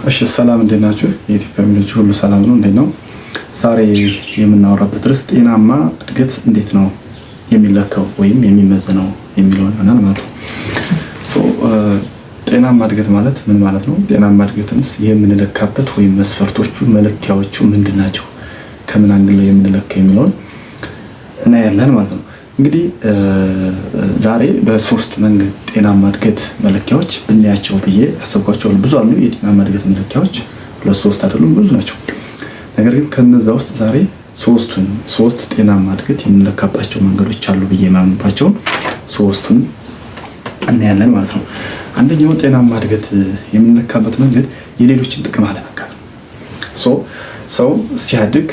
እሺ ሰላም እንዴት ናችሁ? የኢትዮጵያ ፋሚሊዎች ሁሉ ሰላም ነው? እንዴት ነው? ዛሬ የምናወራበት ርዕስ ጤናማ እድገት እንዴት ነው የሚለካው ወይም የሚመዘነው የሚለውን ይሆናል ማለት ነው። ጤናማ እድገት ማለት ምን ማለት ነው? ጤናማ እድገትንስ የምንለካበት ወይም መስፈርቶቹ መለኪያዎቹ ምንድን ናቸው? ከምን አንግል ላይ የምንለካ የሚለውን እናያለን ማለት ነው። እንግዲህ ዛሬ በሶስት መንገድ ጤናማ እድገት መለኪያዎች ብናያቸው ብዬ ያሰብኳቸው ብዙ አሉ። የጤናማ እድገት መለኪያዎች ሁለት ሶስት አይደሉም፣ ብዙ ናቸው። ነገር ግን ከነዛ ውስጥ ዛሬ ሶስት ጤናማ እድገት የምንለካባቸው መንገዶች አሉ ብዬ የማምንባቸውን ሶስቱን እናያለን ማለት ነው። አንደኛው ጤናማ እድገት የምንለካበት መንገድ የሌሎችን ጥቅም አለመንካት ነው። ሰው ሲያድግ፣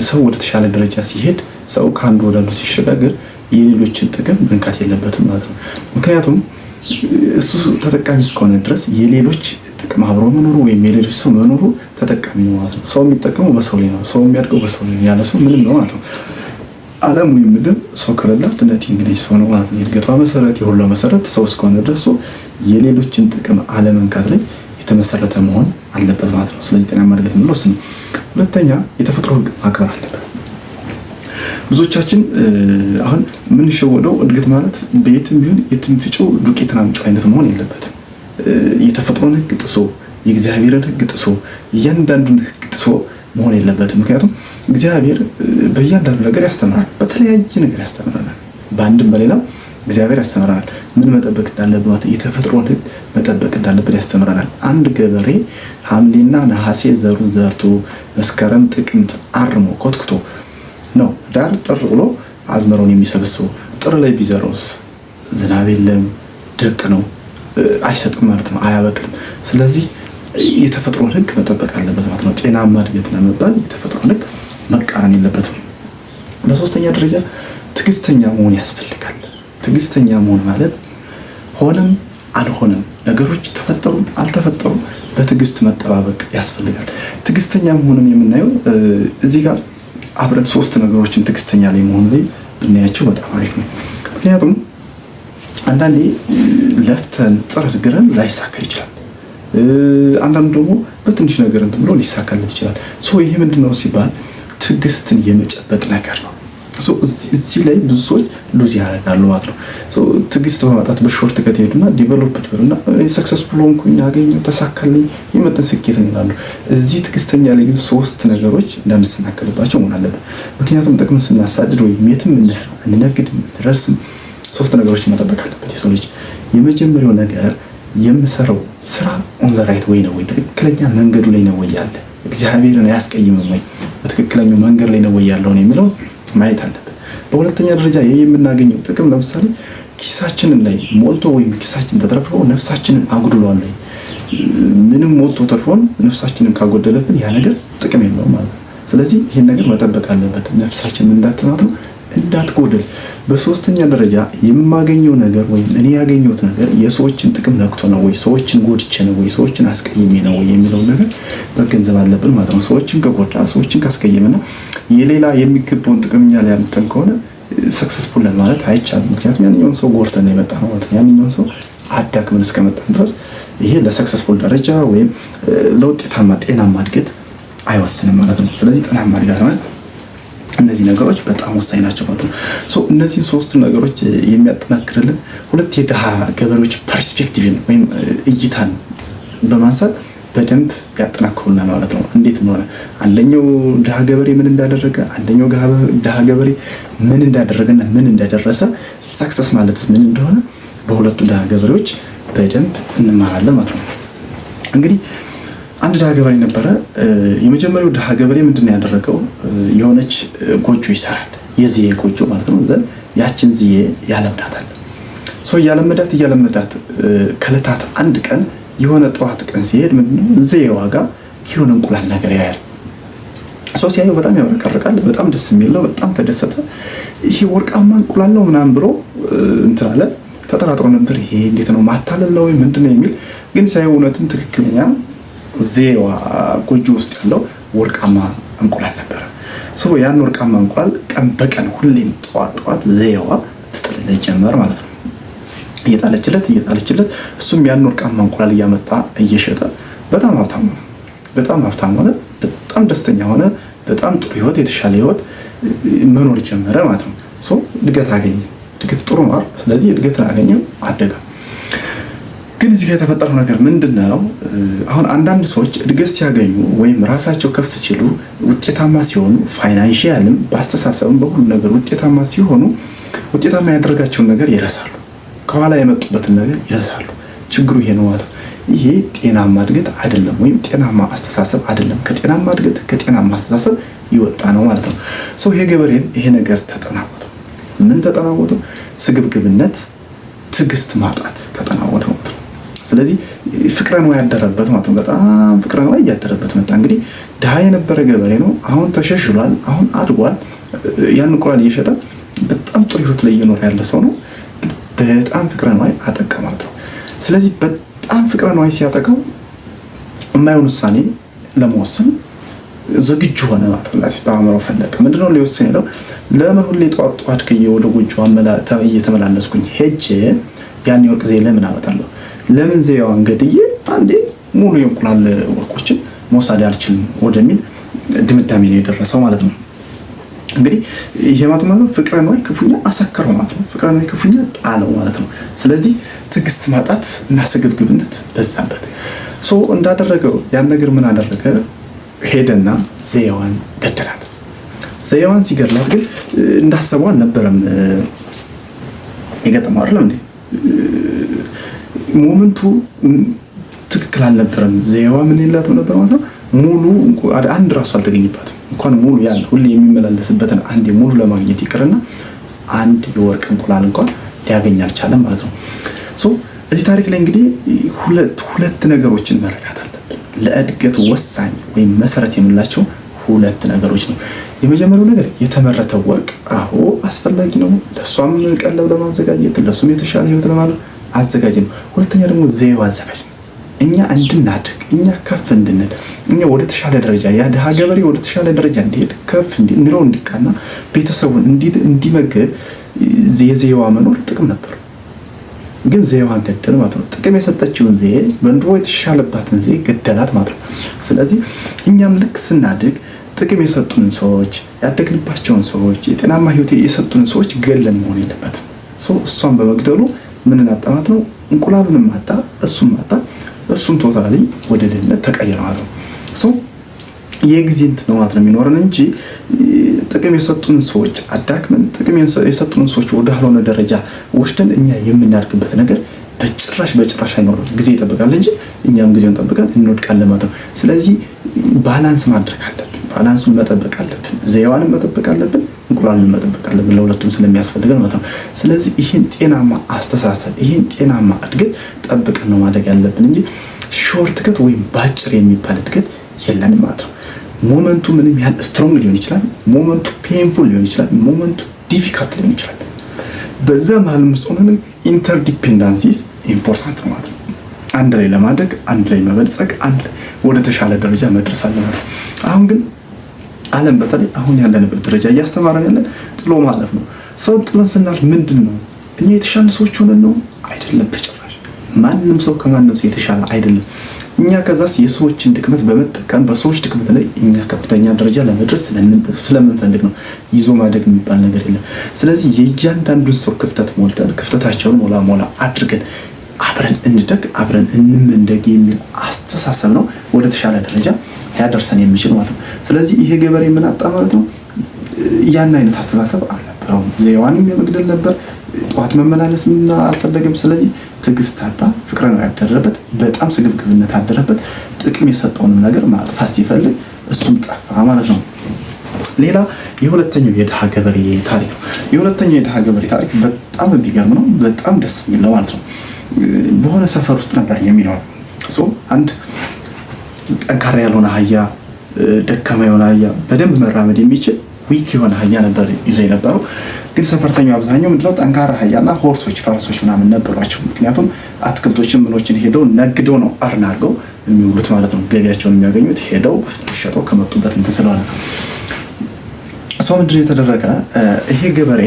ሰው ወደ ተሻለ ደረጃ ሲሄድ፣ ሰው ከአንዱ ወደ አንዱ ሲሸጋገር የሌሎችን ጥቅም መንካት የለበትም ማለት ነው። ምክንያቱም እሱ ተጠቃሚ እስከሆነ ድረስ የሌሎች ጥቅም አብሮ መኖሩ ወይም የሌሎች ሰው መኖሩ ተጠቃሚ ነው ማለት ነው። ሰው የሚጠቀመው በሰው ላይ ነው። ሰው የሚያድገው በሰው ላይ ነው። ያለ ሰው ምንም ነው ማለት ነው። ዓለም ወይም ምድር ሰው ከሌላት እንግዲህ ሰው ነው ማለት ነው። የእድገቷ መሰረት የሁሉ መሰረት ሰው እስከሆነ ድረስ የሌሎችን ጥቅም አለመንካት ላይ የተመሰረተ መሆን አለበት ማለት ነው። ስለዚህ ጤናማ እድገት የምንለው እሱ ነው። ሁለተኛ የተፈጥሮ ሕግ ማክበር አለበት። ብዙዎቻችን አሁን የምንሸወደው እድገት ማለት በየትም ቢሆን የትም ፍጪው ዱቄትን አምጪ አይነት መሆን የለበትም። የተፈጥሮን ሕግ ጥሶ የእግዚአብሔርን ሕግ ጥሶ እያንዳንዱን ሕግ ጥሶ መሆን የለበትም። ምክንያቱም እግዚአብሔር በእያንዳንዱ ነገር ያስተምራል፣ በተለያየ ነገር ያስተምረናል። በአንድም በሌላም እግዚአብሔር ያስተምረናል። ምን መጠበቅ እንዳለበት የተፈጥሮን ሕግ መጠበቅ እንዳለበት ያስተምረናል። አንድ ገበሬ ሐምሌና ነሐሴ ዘሩን ዘርቶ መስከረም ጥቅምት አርሞ ኮትኩቶ ነው ዳር ጥር ብሎ አዝመራውን የሚሰበስበው። ጥር ላይ ቢዘራውስ ዝናብ የለም፣ ድርቅ ነው፣ አይሰጥም ማለት ነው፣ አያበቅልም። ስለዚህ የተፈጥሮን ሕግ መጠበቅ አለበት ማለት ነው። ጤናማ እድገት ለመባል የተፈጥሮን ሕግ መቃረን የለበትም። በሶስተኛ ደረጃ ትዕግስተኛ መሆን ያስፈልጋል። ትዕግስተኛ መሆን ማለት ሆነም አልሆነም ነገሮች ተፈጠሩም አልተፈጠሩም በትዕግስት መጠባበቅ ያስፈልጋል። ትዕግስተኛ መሆንን የምናየው እዚህ ጋር አብረን ሶስት ነገሮችን ትዕግስተኛ ላይ መሆን ላይ ብናያቸው በጣም አሪፍ ነው። ምክንያቱም አንዳንዴ ለፍተን ጥረት ግረን ላይሳካ ይችላል። አንዳንዱ ደግሞ በትንሽ ነገር እንትን ብሎ ሊሳካለት ይችላል። ይሄ ምንድነው ሲባል ትዕግስትን የመጨበጥ ነገር ነው። እዚህ ላይ ብዙ ሰዎች ሉዝ ያደርጋሉ ማለት ነው። ትዕግስት በማጣት በሾርት ከት ሄዱና ዲቨሎፕድ ሆኑና ሰክሰስፉል ሆንኩኝ፣ አገኘሁ፣ ተሳካልኝ፣ የመጠን ስኬትን ይላሉ። እዚህ ትዕግስተኛ ላይ ግን ሶስት ነገሮች እንዳንሰናከልባቸው መሆን አለበት። ምክንያቱም ጥቅምን ስናሳድድ ወይም የትም እንስራ፣ እንነግድም፣ እንረስም ሶስት ነገሮች መጠበቅ አለበት የሰው ልጅ። የመጀመሪያው ነገር የምሰራው ስራ ኦን ዘ ራይት ወይ ነው ወይ፣ ትክክለኛ መንገዱ ላይ ነው ወይ ያለ፣ እግዚአብሔርን አያስቀይምም ወይ፣ በትክክለኛው መንገድ ላይ ነው ወይ ያለውን የሚለው ማየት አለበት። በሁለተኛ ደረጃ ይሄ የምናገኘው ጥቅም ለምሳሌ ኪሳችንን ላይ ሞልቶ ወይም ኪሳችን ተትረፍርፎ ነፍሳችንን አጉድሏል ላይ ምንም ሞልቶ ተርፎን ነፍሳችንን ካጎደለብን ያ ነገር ጥቅም የለውም ማለት ነው። ስለዚህ ይሄን ነገር መጠበቅ አለበት፣ ነፍሳችንን እንዳትጎድል። በሶስተኛ ደረጃ የማገኘው ነገር ወይም እኔ ያገኘሁት ነገር የሰዎችን ጥቅም ነክቶ ነው ወይ፣ ሰዎችን ጎድቼ ነው ወይ፣ ሰዎችን አስቀይሜ ነው ወይ የሚለውን ነገር መገንዘብ አለብን ማለት ነው። ሰዎችን ከጎዳ፣ ሰዎችን ካስቀየመና የሌላ የሚገባውን ጥቅም እኛ ላይ ያመጣን ከሆነ ሰክሰስፉል ማለት አይቻልም። ምክንያቱም ያንኛውን ሰው ጎድተን ነው የመጣ ነው ማለት ነው። ያንኛውን ሰው አዳክመን እስከመጣን ድረስ ይሄ ለሰክሰስፉል ደረጃ ወይም ለውጤታማ ጤናማ እድገት አይወስንም ማለት ነው። ስለዚህ ጤናማ እድገት ማለት እነዚህ ነገሮች በጣም ወሳኝ ናቸው ማለት ነው። እነዚህን ሶስቱ ነገሮች የሚያጠናክርልን ሁለት የድሃ ገበሬዎች ፐርስፔክቲቭን ወይም እይታን በማንሳት በደንብ ያጠናክሩናል ማለት ነው። እንዴት እንደሆነ አንደኛው ድሃ ገበሬ ምን እንዳደረገ፣ አንደኛው ድሃ ገበሬ ምን እንዳደረገና ምን እንደደረሰ፣ ሰክሰስ ማለት ምን እንደሆነ በሁለቱ ድሃ ገበሬዎች በደንብ እንማራለን ማለት ነው። እንግዲህ አንድ ድሃ ገበሬ ነበረ። የመጀመሪያው ድሃ ገበሬ ምንድነው ያደረገው? የሆነች ጎጆ ይሰራል፣ የዝዬ ጎጆ ማለት ነው። ያችን ዝዬ ያለምዳታል። እያለመዳት ከዕለታት አንድ ቀን የሆነ ጠዋት ቀን ሲሄድ ምንድነው ዝዬ ዋጋ የሆነ እንቁላል ነገር ያያል። ሲያየው በጣም ያብረቀርቃል፣ በጣም ደስ የሚል ነው። በጣም ተደሰተ። ይሄ ወርቃማ እንቁላል ነው ምናምን ብሎ እንትን አለ። ተጠራጥሮ ነበር። ይሄ እንዴት ነው ማታለል ነው ምንድነው የሚል ግን ሳይሆን እውነትም ትክክለኛ ዜዋ ጎጆ ውስጥ ያለው ወርቃማ እንቁላል ነበረ። ያን ወርቃማ እንቁላል ቀን በቀን ሁሌም ጠዋት ዜዋ ትጥልለት ጀመር ማለት ነው። እየጣለችለት እሱም ያን ወርቃማ እንቁላል እያመጣ እየሸጠ በጣም ሀብታም ሆነ፣ በጣም ደስተኛ ሆነ፣ በጣም ጥሩ ህይወት፣ የተሻለ ህይወት መኖር ጀመረ ማለት ነው። እድገት አገኘ። እድገት ጥሩ ነው። ስለዚህ እድገትን አገኘ፣ አደገ። ግን እዚህ ጋር የተፈጠረው ነገር ምንድነው? አሁን አንዳንድ ሰዎች እድገት ሲያገኙ ወይም ራሳቸው ከፍ ሲሉ ውጤታማ ሲሆኑ፣ ፋይናንሺያልም በአስተሳሰብም በሁሉ ነገር ውጤታማ ሲሆኑ ውጤታማ ያደረጋቸውን ነገር ይረሳሉ። ከኋላ የመጡበትን ነገር ይረሳሉ። ችግሩ ይሄ ነው ማለት ነው። ይሄ ጤናማ እድገት አይደለም፣ ወይም ጤናማ አስተሳሰብ አይደለም። ከጤናማ እድገት ከጤናማ አስተሳሰብ ይወጣ ነው ማለት ነው። ይሄ ገበሬን ይሄ ነገር ተጠናወተው። ምን ተጠናወተው? ስግብግብነት፣ ትዕግስት ማጣት ተጠናወተው ማለት ነው። ስለዚህ ፍቅረ ነዋይ ያደረበት ማለት ነው። በጣም ፍቅረ ነዋይ እያደረበት መጣ። እንግዲህ ድሃ የነበረ ገበሬ ነው። አሁን ተሸሽሏል። አሁን አድጓል። ያን እንቁላል እየሸጠ በጣም ጥሩ ህይወት ላይ እየኖረ ያለ ሰው ነው። በጣም ፍቅረ ነዋይ አጠቃ ማለት ነው። ስለዚህ በጣም ፍቅረ ነዋይ ሲያጠቃው የማይሆን ውሳኔ ለመወሰን ዝግጁ ሆነ ማለት ነው። በአእምሮ ፈለቀ። ምንድነው ሊወስን ሄደው? ለምን ሁሌ ጠዋት ጠዋት ወደ ጎጆ እየተመላለስኩኝ ሄጄ ያን የወርቅ ዘይ ለምን አመጣለሁ? ለምን ዘያዋን ገድዬ አንዴ ሙሉ የእንቁላል ወርቆችን መውሰድ አልችልም ወደሚል ድምዳሜ ነው የደረሰው ማለት ነው። እንግዲህ ይሄ ማለት ነው ፍቅረ ነዋይ ክፉኛ አሰከረው ማለት ነው። ፍቅረ ነዋይ ክፉኛ ጣለው ማለት ነው። ስለዚህ ትዕግስት ማጣት እና ስግብግብነት በዛበት። እንዳደረገው ያን ነገር ምን አደረገ? ሄደና ዘያዋን ገደላት። ዘያዋን ሲገድላት ግን እንዳሰበው አልነበረም የገጠመው አይደለም እንዴ? ሞመንቱ ትክክል አልነበረም። ዘያዋ ምን የላትም ነበር ማለት ነው። ሙሉ አንድ ራሱ አልተገኘባትም። እንኳን ሙሉ ያለ ሁሌ የሚመላለስበትን አንድ ሙሉ ለማግኘት ይቅርና አንድ የወርቅ እንቁላል እንኳን ሊያገኝ አልቻለም ማለት ነው። እዚህ ታሪክ ላይ እንግዲህ ሁለት ነገሮችን መረዳት አለብን። ለእድገት ወሳኝ ወይም መሰረት የምንላቸው ሁለት ነገሮች ነው። የመጀመሪያው ነገር የተመረተው ወርቅ አዎ አስፈላጊ ነው። ለሷም ቀለብ ለማዘጋጀት፣ ለሱም የተሻለ ህይወት ለማለት አዘጋጅ ነው። ሁለተኛ ደግሞ ዘያዋ አዘጋጅ ነው። እኛ እንድናድግ፣ እኛ ከፍ እንድንል፣ እኛ ወደ ተሻለ ደረጃ ያ ድሃ ገበሬ ወደ ተሻለ ደረጃ እንዲሄድ፣ ከፍ እንዲል፣ ኑሮው እንዲቃና፣ ቤተሰቡን እንዲመግብ የዘያዋ መኖር ጥቅም ነበር። ግን ዘያዋን ገደል ማለት ነው። ጥቅም የሰጠችውን ዘዬ በኑሮ የተሻለባትን ዘዬ ገደላት ማለት ነው። ስለዚህ እኛም ልክ ስናድግ ጥቅም የሰጡንን ሰዎች፣ ያደግንባቸውን ሰዎች፣ የጤናማ ህይወት የሰጡንን ሰዎች ገለን መሆን የለበትም። እሷን በመግደሉ ምንን አጣ ማለት ነው? እንቁላሉንም አጣ፣ እሱም አጣ። እሱም ቶታሊ ወደ ድህነት ተቀየረ ማለት ነው። የጊዜ እንትን ነው ማለት ነው የሚኖረን እንጂ ጥቅም የሰጡንን ሰዎች አዳክመን ጥቅም የሰጡንን ሰዎች ወደ ሆነ ደረጃ ወስደን እኛ የምናድግበት ነገር በጭራሽ አይኖርም። ጊዜ ይጠብቃል እንጂ እኛም ጊዜውን ጠብቀን እንወድቃለን ማለት ነው። ስለዚህ ባላንስ ማድረግ አለብን። ባላንሱን መጠበቅ አለብን። ዘያዋንም መጠበቅ አለብን፣ እንቁላልን መጠበቅ አለብን። ለሁለቱም ስለሚያስፈልገን ማለት ነው። ስለዚህ ይህን ጤናማ አስተሳሰብ፣ ይህን ጤናማ እድገት ጠብቀን ነው ማደግ ያለብን እንጂ ሾርት ከት ወይም ባጭር የሚባል እድገት የለንም ማለት ነው። ሞመንቱ ምንም ያህል ስትሮንግ ሊሆን ይችላል። ሞመንቱ ፔንፉል ሊሆን ይችላል። ሞመንቱ ዲፊካልት ሊሆን ይችላል። በዛ መሀል ውስጥ ሆነን ኢንተርዲፔንዳንሲስ ኢምፖርታንት ነው ማለት ነው። አንድ ላይ ለማደግ፣ አንድ ላይ መበልጸግ፣ አንድ ላይ ወደ ተሻለ ደረጃ መድረስ አለበት። አሁን ግን ዓለም በተለይ አሁን ያለንበት ደረጃ እያስተማረን ያለን ጥሎ ማለፍ ነው። ሰው ጥለን ስናልፍ ምንድን ነው? እኛ የተሻለ ሰዎች ሆነን ነው? አይደለም በጭራሽ። ማንም ሰው ከማንም ሰው የተሻለ አይደለም። እኛ ከዛስ የሰዎችን ድክመት በመጠቀም በሰዎች ድክመት ላይ እኛ ከፍተኛ ደረጃ ለመድረስ ስለምንፈልግ ነው። ይዞ ማደግ የሚባል ነገር የለም። ስለዚህ የእያንዳንዱን ሰው ክፍተት ሞልተን ክፍተታቸውን ሞላ አድርገን አብረን እንደግ፣ አብረን እንመንደግ የሚል አስተሳሰብ ነው ወደ ተሻለ ደረጃ ሊያደርሰን የሚችል ማለት ነው። ስለዚህ ይሄ ገበሬ ምን አጣ ማለት ነው? ያን አይነት አስተሳሰብ አልነበረውም። ዘያዋንም የመግደል ነበር። ጠዋት መመላለስ አልፈለገም። ስለዚህ ትዕግስት አጣ፣ ፍቅር ነው ያደረበት፣ በጣም ስግብግብነት አደረበት። ጥቅም የሰጠውንም ነገር ማጥፋት ሲፈልግ እሱም ጠፋ ማለት ነው። ሌላ የሁለተኛው የድሃ ገበሬ ታሪክ ነው። የሁለተኛው የድሃ ገበሬ ታሪክ በጣም የሚገርም ነው። በጣም ደስ የሚል ነው ማለት ነው። በሆነ ሰፈር ውስጥ ነበር የሚኖረው አንድ ጠንካራ ያልሆነ አህያ፣ ደካማ የሆነ አህያ፣ በደንብ መራመድ የሚችል ዊክ የሆነ አህያ ነበር ይዞ የነበረው። ግን ሰፈርተኛው አብዛኛው ምንድነው ጠንካራ አህያና ሆርሶች፣ ፈረሶች ምናምን ነበሯቸው። ምክንያቱም አትክልቶችን ምኖችን ሄደው ነግደው ነው አርን አድርገው የሚውሉት ማለት ነው። ገቢያቸውን የሚያገኙት ሄደው ሸጠው ከመጡበት እንትን ስለሆነ ሰው ምንድነው የተደረገ? ይሄ ገበሬ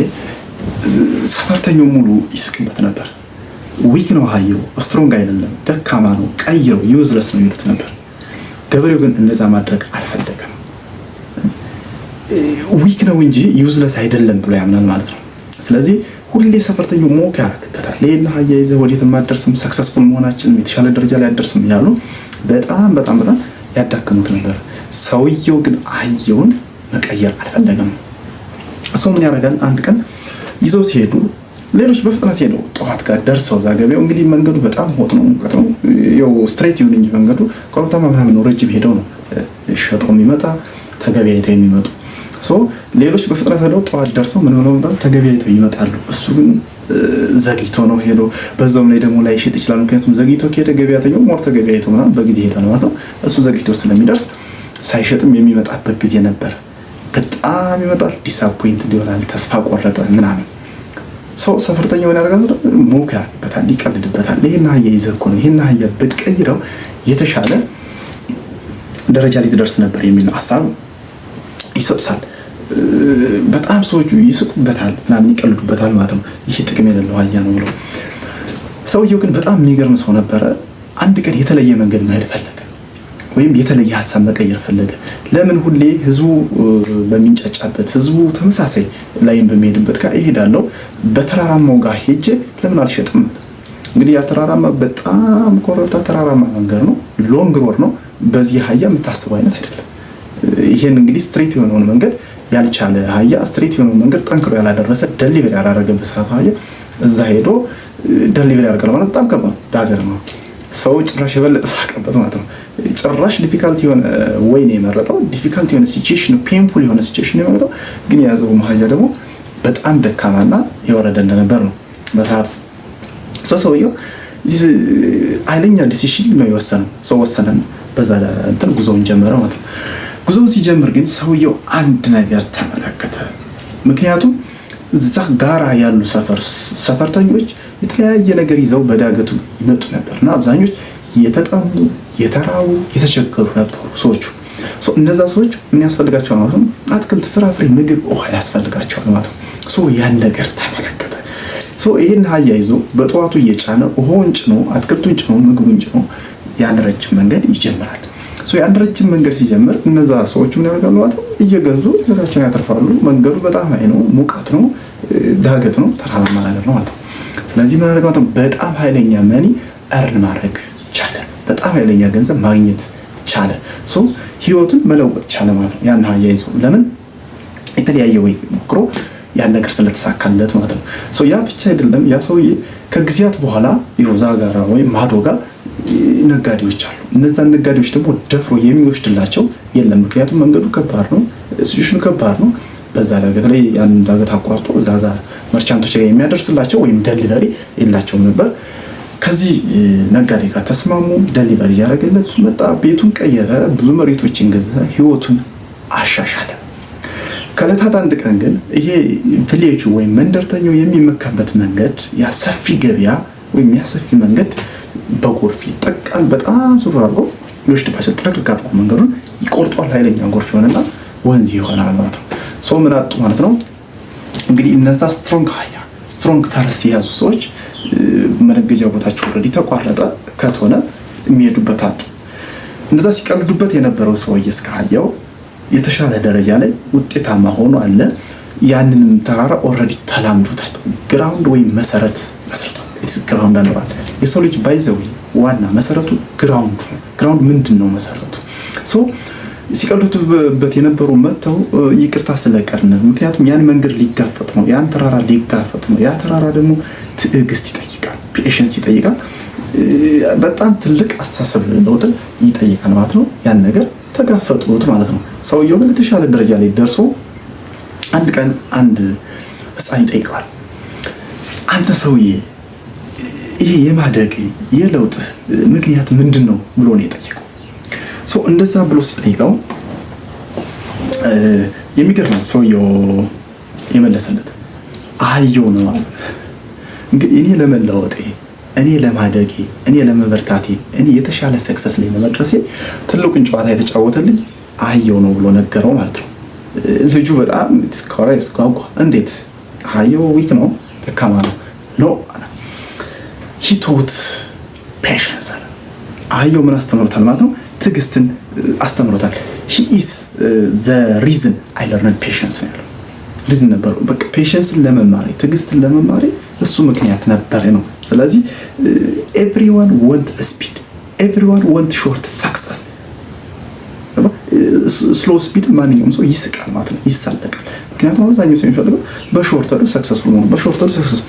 ሰፈርተኛው ሙሉ ይስቅበት ነበር። ዊክ ነው አህየው፣ ስትሮንግ አይደለም፣ ደካማ ነው፣ ቀይረው ዩዝለስ ነው ይሉት ነበር። ገበሬው ግን እንደዛ ማድረግ አልፈለገም። ዊክ ነው እንጂ ዩዝለስ አይደለም ብሎ ያምናል ማለት ነው። ስለዚህ ሁሌ ሰፈርተኛው ሞክ ያደርግበታል። ሌላ አያይዘህ ወዴትም አትደርስም፣ ሰክሰስፉል መሆናችንም የተሻለ ደረጃ ላይ አትደርስም እያሉ በጣም ያዳክሙት ነበር። ሰውየው ግን አህያውን መቀየር አልፈለገም። ሰው ምን ያደርጋል? አንድ ቀን ይዘው ሲሄዱ ሌሎች በፍጥነት ሄደው ጠዋት ጋር ደርሰው እዛ ገበያው እንግዲህ መንገዱ በጣም ሆት ነው፣ ሙቀት ነው። ያው ስትሬት ይሁን እንጂ መንገዱ ኮረብታማ ምናምን ነው። ረጅም ሄደው ነው ሸጠው የሚመጣ ተገበያይተው የሚመጡ። ሌሎች በፍጥነት ሄደው ጠዋት ደርሰው ምን ብለው ተገበያይተው ይመጣሉ። እሱ ግን ዘግይቶ ነው ሄዶ፣ በዛውም ላይ ደግሞ ላይ ሸጥ ይችላል። ምክንያቱም ዘግይቶ ከሄደ ገበያተኛው ሞር ተገበያይቶ ምናምን በጊዜ ሄዳል ማለት ነው። እሱ ዘግይቶ ስለሚደርስ ሳይሸጥም የሚመጣበት ጊዜ ነበር። በጣም ይመጣል፣ ዲስአፖይንት ይሆናል፣ ተስፋ ቆረጠ ምናምን። ሰፈርተኛው ምን ያደርጋል? ሞክ ያደርግበታል፣ ይቀልድበታል። ይሄን አህያ ይዘህ እኮ ነው ይሄን አህያ ብትቀይረው የተሻለ ደረጃ ላይ ትደርስ ነበር የሚል ሀሳብ ይሰጡታል። በጣም ሰዎቹ ይስቁበታል ምናምን ይቀልዱበታል ማለት ነው። ይሄ ጥቅም የሌለው አህያ ነው ብለው። ሰውየው ግን በጣም የሚገርም ሰው ነበረ። አንድ ቀን የተለየ መንገድ መሄድ ፈለገ፣ ወይም የተለየ ሀሳብ መቀየር ፈለገ። ለምን ሁሌ ህዝቡ በሚንጫጫበት ህዝቡ ተመሳሳይ ላይም በሚሄድበት ጋር እሄዳለሁ፣ በተራራማው ጋር ሄጄ ለምን አልሸጥም? እንግዲህ ያ ተራራማ በጣም ኮረብታ ተራራማ መንገድ ነው፣ ሎንግ ሮድ ነው። በዚህ አህያ የምታስበው አይነት አይደለም። ይሄን እንግዲህ ስትሬት የሆነውን መንገድ ያልቻለ አህያ፣ ስትሬት የሆነውን መንገድ ጠንክሮ ያላደረሰ ደሊቨሪ ያላደረገበት ሰዓት አህያ እዛ ሄዶ ደሊቨሪ ያደርጋል ማለት በጣም ከባድ ዳገር ነው። ሰው ጭራሽ የበለጠ ሳቀበት ማለት ነው። ጭራሽ ዲፊካልቲ የሆነ ወይ ነው የመረጠው፣ ዲፊካልቲ የሆነ ሲቹዌሽን፣ ፔንፉል የሆነ ሲቹዌሽን ነው የመረጠው። ግን የያዘው አህያ ደግሞ በጣም ደካማና የወረደ እንደነበር ነው በሰዓቱ። ሰውየው ኃይለኛ ዲሲሽን ነው የወሰነው። ሰው ወሰነና በዛ እንትን ጉዞውን ጀመረ ማለት ነው። ጉዞውን ሲጀምር ግን ሰውየው አንድ ነገር ተመለከተ። ምክንያቱም እዛ ጋራ ያሉ ሰፈርተኞች የተለያየ ነገር ይዘው በዳገቱ ይመጡ ነበር እና አብዛኞች የተጠሙ፣ የተራቡ፣ የተቸገሩ ነበሩ ሰዎቹ። እነዛ ሰዎች ምን ያስፈልጋቸዋል ማለት ነው? አትክልት፣ ፍራፍሬ፣ ምግብ፣ ውሃ ያስፈልጋቸዋል ማለት ነው። ያን ነገር ተመለከተ። ይህን አህያ ይዞ በጠዋቱ እየጫነ ውሃውን ጭኖ፣ አትክልቱን ጭኖ፣ ምግቡን ጭኖ ያን ረጅም መንገድ ይጀምራል። ያን ረጅም መንገድ ሲጀምር እነዛ ሰዎች ምን ያደርጋሉ ማለት ነው? እየገዙ ህይወታቸውን ያተርፋሉ። መንገዱ በጣም ሀይ ነው፣ ሙቀት ነው፣ ዳገት ነው፣ ተራራማ ነገር ነው ማለት ነው። ስለዚህ ምን ያደርጋል ማለት ነው? በጣም ኃይለኛ መኒ እርን ማድረግ ቻለ። በጣም ኃይለኛ ገንዘብ ማግኘት ቻለ። ህይወቱን መለወጥ ቻለ ማለት ነው። ያን አህያ ይዞ ለምን የተለያየ ወይ ሞክሮ ያን ነገር ስለተሳካለት ማለት ነው። ያ ብቻ አይደለም። ያ ሰውዬ ከጊዜያት በኋላ ይወዛ ጋራ ወይም ማዶ ጋር ነጋዴዎች አሉ። እነዛን ነጋዴዎች ደግሞ ደፍሮ የሚወስድላቸው የለም። ምክንያቱም መንገዱ ከባድ ነው፣ ሲቹዌሽኑ ከባድ ነው። በዛ ዳገት ላይ ያን ዳገት አቋርጦ እዛ ጋር መርቻንቶች ጋር የሚያደርስላቸው ወይም ደሊቨሪ የላቸውም ነበር። ከዚህ ነጋዴ ጋር ተስማሙ። ደሊቨሪ እያደረገለት መጣ። ቤቱን ቀየረ፣ ብዙ መሬቶችን ገዛ፣ ህይወቱን አሻሻለ። ከዕለታት አንድ ቀን ግን ይሄ ቪሌጁ ወይም መንደርተኛው የሚመካበት መንገድ ያ ሰፊ ገበያ ወይም ያ ሰፊ መንገድ በጎርፍ ይጠቃል። በጣም ሱር አድርጎ ይወስድባቸው፣ ጥርቅርቅ አድርጎ መንገዱን ይቆርጧል። ኃይለኛ ጎርፍ ይሆንና ወንዝ ይሆናል ማለት ነው። ምን አጡ ማለት ነው? እንግዲህ እነዛ ስትሮንግ ታርስ የያዙ ሰዎች መነገጃ ቦታቸው ኦልሬዲ ተቋረጠ፣ ከተሆነ የሚሄዱበት አጡ። እንደዛ ሲቀልዱበት የነበረው ሰውዬ እስከ አህያው የተሻለ ደረጃ ላይ ውጤታማ ሆኖ አለ። ያንንም ተራራ ኦልሬዲ ተላምዶታል። ግራውንድ ወይም መሰረት መስርቷል። ግራውንድ አለዋል። የሰው ልጅ ባይዘው ዋና መሰረቱ ግራውንድ ነው። ግራውንድ ምንድን ነው መሰረቱ? ሲቀልዱበት የነበሩ መጥተው ይቅርታ ስለቀርን፣ ምክንያቱም ያን መንገድ ሊጋፈጥ ነው፣ ያን ተራራ ሊጋፈጥ ነው። ያ ተራራ ደግሞ ትዕግስት ይጠይቃል፣ ፔሽንስ ይጠይቃል፣ በጣም ትልቅ አስተሳሰብ ለውጥ ይጠይቃል ማለት ነው። ያን ነገር ተጋፈጡት ማለት ነው። ሰውየው ግን የተሻለ ደረጃ ላይ ደርሶ አንድ ቀን አንድ ሕፃን ይጠይቀዋል። አንተ ሰውዬ ይሄ የማደግ የለውጥ ምክንያት ምንድን ነው ብሎ ነው የጠየቀው። እንደዛ ብሎ ሲጠይቀው የሚገርም ሰውየው የመለሰለት አህያው ነው አለ። እንግዲህ እኔ ለመለወጤ፣ እኔ ለማደጌ፣ እኔ ለመበርታቴ፣ እኔ የተሻለ ሰክሰስ ላይ ለመድረሴ ትልቁን ጨዋታ የተጫወተልኝ አህያው ነው ብሎ ነገረው ማለት ነው። ልጁ በጣም ስኮራይስ ጓጓ። እንዴት አህያው ዊክ ነው ደካማ ነው? ኖ ሂ ቶት ፔሽንስ አለ። አህያው ምን አስተምሮታል ማለት ነው? ትዕግስትን አስተምሮታል። ሂ ኢዝ ዘ ሪዝን አይ ለርንድ ፔሸንስ ነው ያለው። ሪዝን ነበረው በቃ ፔሸንስን ለመማሪ ትዕግስትን ለመማሪ እሱ ምክንያት ነበር ነው። ስለዚህ ኤቭሪዋን ወንት ስፒድ ኤቭሪዋን ወንት ሾርት ሰክሰስ። ስሎ ስፒድ ማንኛውም ሰው ይስቃል ማለት ነው፣ ይሳለቃል። ምክንያቱም አብዛኛው ሰው የሚፈልገው በሾርተሩ ሰክሰስፉል መሆኑ። በሾርተሩ ሰክሰስ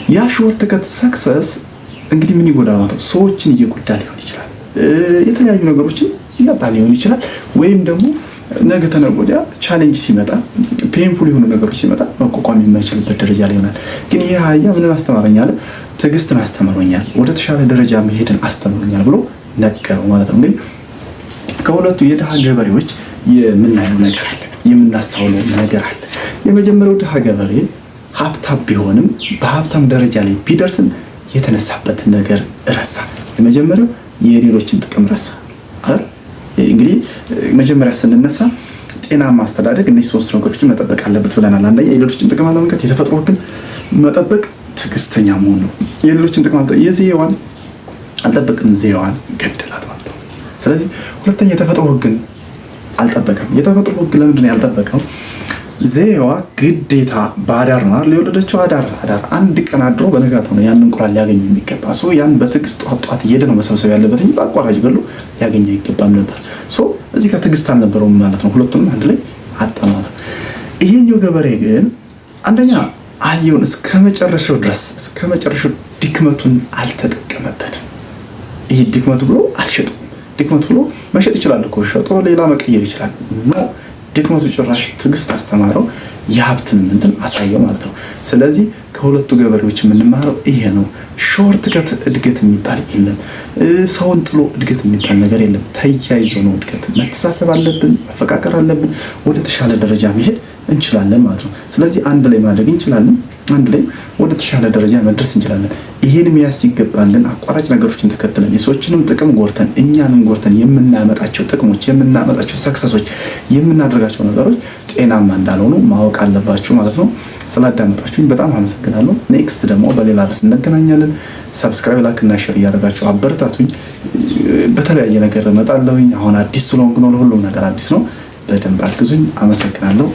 ያ ሾርት ከት ሰክሰስ እንግዲህ ምን ይጎዳል ማለት ነው? ሰዎችን እየጎዳ ሊሆን ይችላል፣ የተለያዩ ነገሮችን እያጣ ሊሆን ይችላል። ወይም ደግሞ ነገ ተነገ ወዲያ ቻሌንጅ ሲመጣ ፔንፉል የሆኑ ነገሮች ሲመጣ መቋቋም የማይችልበት ደረጃ ላይ ይሆናል። ግን ይሄ አህያ ምንን አስተማረኛል? ትዕግስትን አስተምሮኛል፣ ወደ ተሻለ ደረጃ መሄድን አስተምሮኛል ብሎ ነገረው ማለት ነው። እንግዲህ ከሁለቱ የድሃ ገበሬዎች የምናየው ነገር አለ፣ የምናስተውለው ነገር አለ። የመጀመሪያው ድሃ ገበሬ ሀብታም ቢሆንም በሀብታም ደረጃ ላይ ቢደርስም የተነሳበትን ነገር ረሳ። የመጀመሪያው የሌሎችን ጥቅም ረሳ አይደል? እንግዲህ መጀመሪያ ስንነሳ ጤናማ አስተዳደግ እነዚህ ሶስት ነገሮችን መጠበቅ አለበት ብለናል። አንደኛ የሌሎችን ጥቅም አለመንካት፣ የተፈጥሮ ሕግን መጠበቅ፣ ትዕግስተኛ መሆን ነው። የሌሎችን ጥቅም የዜዋን አልጠበቅም፣ ዜዋን ገደላት ማለት ነው። ስለዚህ ሁለተኛ የተፈጥሮ ሕግን አልጠበቀም። የተፈጥሮ ሕግ ለምንድን ነው ያልጠበቀው? ዜዋ ግዴታ በአዳር ነው አይደል የወለደችው። አዳር አንድ ቀን አድሮ በነጋታው ነው ያን እንቁላል ሊያገኝ የሚገባ። ሶ ያን በትዕግስት ጧት እየሄደ ነው መሰብሰብ ያለበት እንጂ በአቋራጭ ገሎ ሊያገኝ አይገባም ነበር። ሶ እዚህ ጋር ትዕግስት አልነበረውም ማለት ነው። ሁለቱንም አንድ ላይ አጣማት። ይሄኛው ገበሬ ግን አንደኛ አህያውን እስከ መጨረሻው ድረስ እስከ መጨረሻው ድክመቱን አልተጠቀመበትም። ይሄ ድክመቱ ብሎ አልሸጠም። ድክመቱ ብሎ መሸጥ ይችላል እኮ ሸጦ ሌላ መቀየር ይችላል። ድክመቱ ጭራሽ ትዕግስት አስተማረው፣ የሀብትን እንትን አሳየው ማለት ነው። ስለዚህ ከሁለቱ ገበሬዎች የምንማረው ይሄ ነው። ሾርት ከት እድገት የሚባል የለም። ሰውን ጥሎ እድገት የሚባል ነገር የለም። ተያይዞ ነው እድገት። መተሳሰብ አለብን፣ መፈቃቀር አለብን። ወደ ተሻለ ደረጃ መሄድ እንችላለን ማለት ነው። ስለዚህ አንድ ላይ ማደግ እንችላለን። አንድ ላይ ወደ ተሻለ ደረጃ መድረስ እንችላለን። ይሄን መያዝ ሲገባን ግን አቋራጭ ነገሮችን ተከትለን የሰዎችንም ጥቅም ጎርተን እኛንም ጎርተን የምናመጣቸው ጥቅሞች የምናመጣቸው ሰክሰሶች የምናደርጋቸው ነገሮች ጤናማ እንዳልሆኑ ማወቅ አለባችሁ ማለት ነው። ስላዳመጣችሁኝ በጣም አመሰግናለሁ። ኔክስት ደግሞ በሌላ ርዕስ እንገናኛለን። ሰብስክራይብ፣ ላይክ እና ሼር እያደረጋችሁ አበረታቱኝ። በተለያየ ነገር እመጣለሁኝ። አሁን አዲስ ስለሆንኩ ነው፣ ለሁሉም ነገር አዲስ ነው። በደንብ አግዙኝ። አመሰግናለሁ።